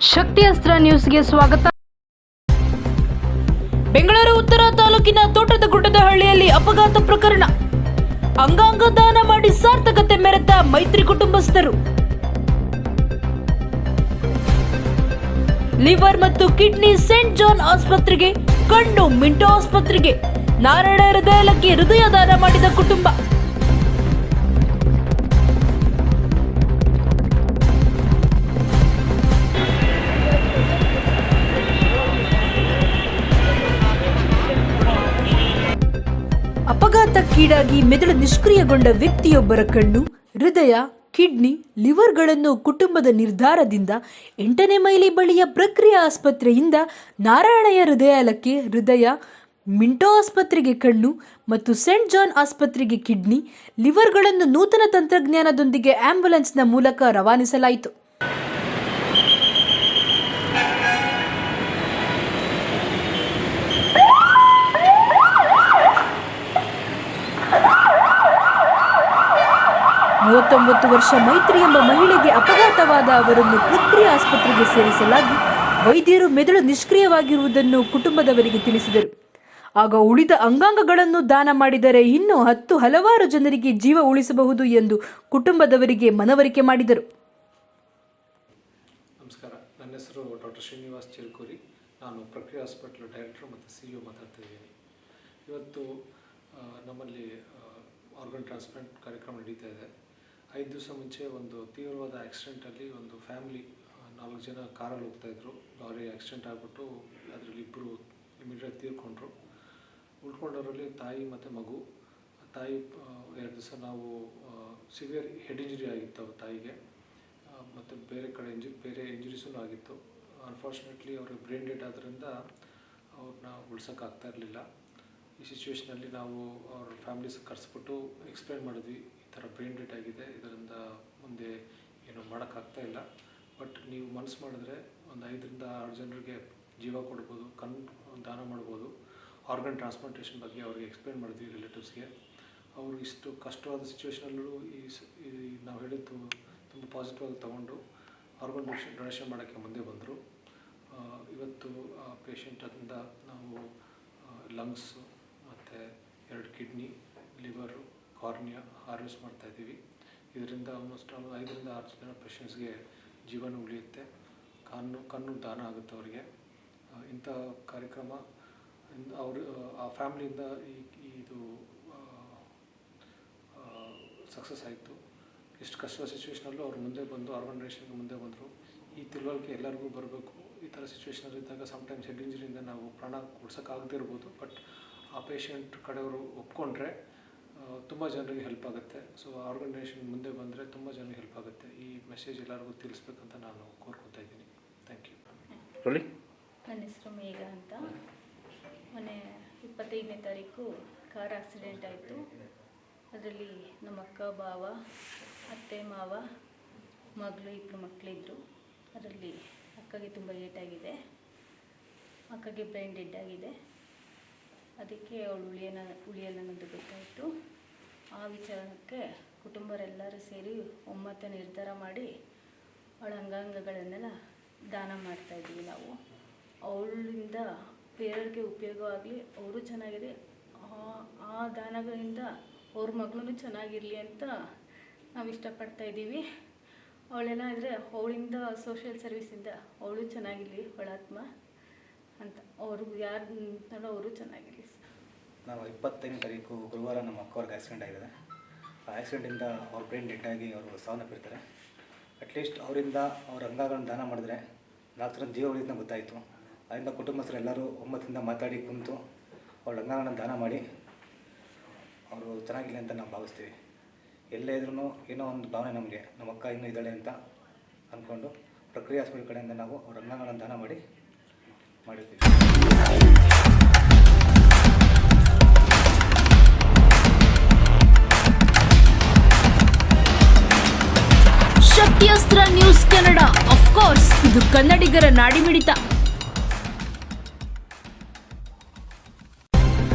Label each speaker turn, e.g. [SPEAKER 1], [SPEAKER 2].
[SPEAKER 1] ಶಕ್ತಿ ಅಸ್ತ್ರ ನ್ಯೂಸ್ಗೆ ಸ್ವಾಗತ.
[SPEAKER 2] ಬೆಂಗಳೂರು ಉತ್ತರ ತಾಲೂಕಿನ ತೋಟದಗುಡ್ಡದಹಳ್ಳಿಯಲ್ಲಿ ಅಪಘಾತ ಪ್ರಕರಣ. ಅಂಗಾಂಗ ದಾನ ಮಾಡಿ ಸಾರ್ಥಕತೆ ಮೆರೆದ ಮೈತ್ರಿ ಕುಟುಂಬಸ್ಥರು. ಲಿವರ್ ಮತ್ತು ಕಿಡ್ನಿ ಸೇಂಟ್ ಜಾನ್ ಆಸ್ಪತ್ರೆಗೆ, ಕಣ್ಣು ಮಿಂಟೋ ಆಸ್ಪತ್ರೆಗೆ, ನಾರಾಯಣ ಹೃದಯಕ್ಕೆ ಹೃದಯ ದಾನ ಮಾಡಿದ ಕುಟುಂಬ. ಅಪಘಾತಕ್ಕೀಡಾಗಿ ಮೆದುಳು ನಿಷ್ಕ್ರಿಯಗೊಂಡ ವ್ಯಕ್ತಿಯೊಬ್ಬರ ಕಣ್ಣು, ಹೃದಯ, ಕಿಡ್ನಿ, ಲಿವರ್ಗಳನ್ನು ಕುಟುಂಬದ ನಿರ್ಧಾರದಿಂದ 8ನೇ ಮೈಲಿ ಬಳಿಯ ಪ್ರಕ್ರಿಯೆ ಆಸ್ಪತ್ರೆಯಿಂದ ನಾರಾಯಣಯ್ಯ ಹೃದಯಾಲಯಕ್ಕೆ ಹೃದಯ, ಮಿಂಟೋ ಆಸ್ಪತ್ರೆಗೆ ಕಣ್ಣು ಮತ್ತು ಸೇಂಟ್ ಜಾನ್ ಆಸ್ಪತ್ರೆಗೆ ಕಿಡ್ನಿ, ಲಿವರ್ಗಳನ್ನು ನೂತನ ತಂತ್ರಜ್ಞಾನದೊಂದಿಗೆ ಆಂಬ್ಯುಲೆನ್ಸ್ನ ಮೂಲಕ ರವಾನಿಸಲಾಯಿತು. ವರ್ಷ ಮೈತ್ರಿ ಎಂಬ ಮಹಿಳೆಗೆ ಅಪಘಾತವಾದ ಅವರನ್ನು ಪ್ರಕ್ರಿಯೆ ಆಸ್ಪತ್ರೆಗೆ ಸೇರಿಸಲಾಗಿ ವೈದ್ಯರು ಮೆದುಳು ನಿಷ್ಕ್ರಿಯವಾಗಿರುವುದನ್ನು ಕುಟುಂಬದವರಿಗೆ ತಿಳಿಸಿದರು. ಆಗ ಉಳಿದ ಅಂಗಾಂಗಗಳನ್ನು ದಾನ ಮಾಡಿದರೆ ಇನ್ನೂ ಹಲವಾರು ಜನರಿಗೆ ಜೀವ ಉಳಿಸಬಹುದು ಎಂದು ಕುಟುಂಬದವರಿಗೆ ಮನವರಿಕೆ ಮಾಡಿದರು.
[SPEAKER 3] ನಮಸ್ಕಾರ, ನನ್ನ ಹೆಸರು ಡಾಕ್ಟರ್ ಶ್ರೀನಿವಾಸ್ ಚಿಲ್ಕೂರಿ. ನಾನು ಪ್ರಕ್ರಿಯೆ ಹಾಸ್ಪಿಟಲ್ ಡೈರೆಕ್ಟರ್ ಮತ್ತು CEO ಮಾತಾಡ್ತಾ ಇದ್ದೀನಿ. ಇವತ್ತು ನಮ್ಮಲ್ಲಿ ಆರ್ಗನ್ ಟ್ರಾನ್ಸ್ಪ್ಲಾಂಟ್ ಕಾರ್ಯಕ್ರಮ ನಡೀತಾ ಇದೆ. 5 ದಿವಸ ಮುಂಚೆ ಒಂದು ತೀವ್ರವಾದ ಆಕ್ಸಿಡೆಂಟಲ್ಲಿ ಒಂದು ಫ್ಯಾಮಿಲಿ 4 ಜನ ಕಾರಲ್ಲಿ ಹೋಗ್ತಾಯಿದ್ರು. ಲಾರಿ ಆಕ್ಸಿಡೆಂಟ್ ಆಗಿಬಿಟ್ಟು ಅದರಲ್ಲಿ ಇಬ್ಬರು ಇಮಿಡಿಯೇಟ್ ತೀರ್ಕೊಂಡ್ರು. ಉಳ್ಕೊಂಡವರಲ್ಲಿ ತಾಯಿ ಮತ್ತು ಮಗು. ತಾಯಿ 2 ದಿವಸ ನಾವು ಸಿವಿಯರ್ ಹೆಡ್ ಇಂಜುರಿ ಆಗಿತ್ತು ಅವ್ರ ತಾಯಿಗೆ, ಮತ್ತು ಬೇರೆ ಕಡೆ ಬೇರೆ ಇಂಜುರೀಸೂ ಆಗಿತ್ತು. ಅನ್ಫಾರ್ಚುನೇಟ್ಲಿ ಅವರು ಬ್ರೈನ್ ಡೆಡ್ ಆದ್ದರಿಂದ ಅವ್ರನ್ನ ಉಳ್ಸೋಕ್ಕಾಗ್ತಾ ಇರಲಿಲ್ಲ. ಈ ಸಿಚುವೇಷನಲ್ಲಿ ನಾವು ಅವ್ರ ಫ್ಯಾಮಿಲೀಸ್ ಕರೆಸ್ಬಿಟ್ಟು ಎಕ್ಸ್ಪ್ಲೈನ್ ಮಾಡಿದ್ವಿ, ಈ ಥರ ಬ್ರೈನ್ ಡೆಡ್ ಆಗಿದೆ, ಇದರಿಂದ ಮುಂದೆ ಏನೂ ಮಾಡೋಕ್ಕಾಗ್ತಾ ಇಲ್ಲ, ಬಟ್ ನೀವು ಮನಸ್ಸು ಮಾಡಿದ್ರೆ ಒಂದು 5ರಿಂದ 6 ಜನರಿಗೆ ಜೀವ ಕೊಡ್ಬೋದು, ಕಣ್ಣು ದಾನ ಮಾಡ್ಬೋದು. ಆರ್ಗನ್ ಟ್ರಾನ್ಸ್ಪ್ಲಾಂಟೇಷನ್ ಬಗ್ಗೆ ಅವ್ರಿಗೆ ಎಕ್ಸ್ಪ್ಲೈನ್ ಮಾಡಿದ್ವಿ ರಿಲೇಟಿವ್ಸ್ಗೆ. ಅವರು ಇಷ್ಟು ಕಷ್ಟವಾದ ಸಿಚುವೇಷನಲ್ಲೂ ಈ ನಾವು ಹೇಳಿದ್ದು ತುಂಬ ಪಾಸಿಟಿವ್ ಆಗಿ ತೊಗೊಂಡು ಆರ್ಗನ್ ಡೊನೇಷನ್ ಮಾಡೋಕ್ಕೆ ಮುಂದೆ ಬಂದರು. ಇವತ್ತು ಪೇಷಂಟ್ ಅದರಿಂದ ನಾವು ಲಂಗ್ಸು ಮತ್ತು 2 ಕಿಡ್ನಿ, ಲಿವರು, ಕಾರ್ನಿಯಾ ಹಾರ್ವೆಸ್ಟ್ ಮಾಡ್ತಾಯಿದ್ದೀವಿ. ಇದರಿಂದ ಆಲ್ಮೋಸ್ಟ್ 5ರಿಂದ 6 ಜನ ಪೇಷಂಟ್ಸ್ಗೆ ಜೀವನ ಉಳಿಯುತ್ತೆ, ಕಣ್ಣು ದಾನ ಆಗುತ್ತೆ ಅವರಿಗೆ. ಇಂಥ ಕಾರ್ಯಕ್ರಮ ಅವರು ಆ ಫ್ಯಾಮ್ಲಿಯಿಂದ ಇದು ಸಕ್ಸಸ್ ಆಯಿತು. ಎಷ್ಟು ಕಷ್ಟದ ಸಿಚುವೇಷನಲ್ಲೂ ಅವ್ರು ಮುಂದೆ ಬಂದು ಆರ್ಗನ್ ಡೊನೇಷನ್ಗೆ ಮುಂದೆ ಬಂದರು. ಈ ತಿಳುವಳಿಕೆ ಎಲ್ಲರಿಗೂ ಬರಬೇಕು. ಈ ಥರ ಸಿಚುವೇಷನಲ್ಲಿದ್ದಾಗ ಸಮ್ಟೈಮ್ಸ್ ಹೆಡ್ ಇಂಜುರಿಯಿಂದ ನಾವು ಪ್ರಾಣ ಉಳ್ಸೋಕ್ಕಾಗದೇ ಇರ್ಬೋದು, ಬಟ್ ಆ ಪೇಷಂಟ್ ಕಡೆಯವರು ಒಪ್ಕೊಂಡ್ರೆ ತುಂಬ ಜನರಿಗೆ ಹೆಲ್ಪ್ ಆಗುತ್ತೆ. ಸೊ ಆರ್ಗನ್ ಡೊನೇಷನ್ ಮುಂದೆ ಬಂದರೆ ತುಂಬ ಜನರಿಗೆ ಹೆಲ್ಪ್ ಆಗುತ್ತೆ. ಈ ಮೆಸೇಜ್ ಎಲ್ಲರಿಗೂ ತಿಳಿಸ್ಬೇಕಂತ ನಾನು ಕೋರ್ಕೊತಾ ಇದ್ದೀನಿ. Thank you.
[SPEAKER 4] ನನ್ನ ಹೆಸರು ಮೇಘ ಅಂತ. ಮೊನ್ನೆ 25ನೇ ತಾರೀಕು ಕಾರ್ ಆಕ್ಸಿಡೆಂಟ್ ಆಯಿತು. ಅದರಲ್ಲಿ ನಮ್ಮ ಅಕ್ಕ, ಬಾವ, ಅತ್ತೆ, ಮಾವ, ಮಗಳು, 2 ಮಕ್ಕಳಿದ್ರು. ಅದರಲ್ಲಿ ಅಕ್ಕಗೆ ತುಂಬ ಏಟಾಗಿದೆ, ಅಕ್ಕಗೆ ಬ್ರೈನ್ ಡೆಡ್ ಆಗಿದೆ. ಅದಕ್ಕೆ ಅವಳು ಉಳಿಯಲ್ಲ ಅನ್ನೋದು ಗೊತ್ತಾಯಿತು. ಆ ವಿಚಾರಕ್ಕೆ ಕುಟುಂಬರೆಲ್ಲರೂ ಸೇರಿ ಒಮ್ಮತ ನಿರ್ಧಾರ ಮಾಡಿ ಅವಳ ಅಂಗಾಂಗಗಳನ್ನೆಲ್ಲ ದಾನ ಮಾಡ್ತಾಯಿದ್ದೀವಿ ನಾವು. ಅವಳಿಂದ ಬೇರೆಯವ್ರಿಗೆ ಉಪಯೋಗವಾಗಲಿ, ಅವರು ಚೆನ್ನಾಗಿದೆ, ಆ ದಾನಗಳಿಂದ ಅವ್ರ ಮಗಳೂ ಚೆನ್ನಾಗಿರಲಿ ಅಂತ ನಾವು ಇಷ್ಟಪಡ್ತಾಯಿದ್ದೀವಿ. ಅವಳೆಲ್ಲ ಇದ್ದರೆ ಅವಳಿಂದ ಸೋಷಿಯಲ್ ಸರ್ವಿಸಿಂದ ಅವಳು ಚೆನ್ನಾಗಿರಲಿ, ಅವಳ ಆತ್ಮ ಅಂತ, ಅವ್ರಿಗೂ ಯಾರು ಅವರು ಚೆನ್ನಾಗಿರಲಿ.
[SPEAKER 5] ನಾವು 25ನೇ ತಾರೀಕು ಗುರುವಾರ ನಮ್ಮ ಅಕ್ಕವ್ರಿಗೆ ಆಕ್ಸಿಡೆಂಟ್ ಆಗಿದೆ. ಆ ಆಕ್ಸಿಡೆಂಟಿಂದ ಅವ್ರ ಬ್ರೈನ್ ಡೆಡ್ ಆಗಿ ಅವರು ಸಾವನ್ನಪ್ಪಿರ್ತಾರೆ. ಅಟ್ಲೀಸ್ಟ್ ಅವರಿಂದ ಅವ್ರ ಅಂಗಗಳನ್ನು ದಾನ ಮಾಡಿದ್ರೆ 4 ಜನ ಜೀವ ಉಳಿಯೋದನ್ನ ಗೊತ್ತಾಯಿತು. ಅದರಿಂದ ಕುಟುಂಬಸ್ಥರು ಎಲ್ಲರೂ ಒಮ್ಮತದಿಂದ ಮಾತಾಡಿ ಕುಂತು ಅವ್ರ ಅಂಗಗಳನ್ನು ದಾನ ಮಾಡಿ ಅವರು ಚೆನ್ನಾಗಿಲ್ಲ ಅಂತ ನಾವು ಭಾವಿಸ್ತೀವಿ. ಎಲ್ಲೇ ಇದ್ರೂ ಏನೋ ಒಂದು ಭಾವನೆ ನಮಗೆ, ನಮ್ಮ ಅಕ್ಕ ಇನ್ನೂ ಇದ್ದಾಳೆ ಅಂತ ಅಂದ್ಕೊಂಡು ಪ್ರಕ್ರಿಯೆ ಹಾಸ್ಪಿಟಲ್ ಕಡೆಯಿಂದ ನಾವು ಅವ್ರ ಅಂಗಗಳನ್ನು ದಾನ ಮಾಡಿರ್ತೀವಿ.
[SPEAKER 2] ಶಕ್ತಿ ಅಸ್ತ್ರ ನ್ಯೂಸ್ ಕನ್ನಡ, ಆಫ್ ಕೋರ್ಸ್ ಇದು ಕನ್ನಡಿಗರ ನಾಡಿಮಿಡಿತ.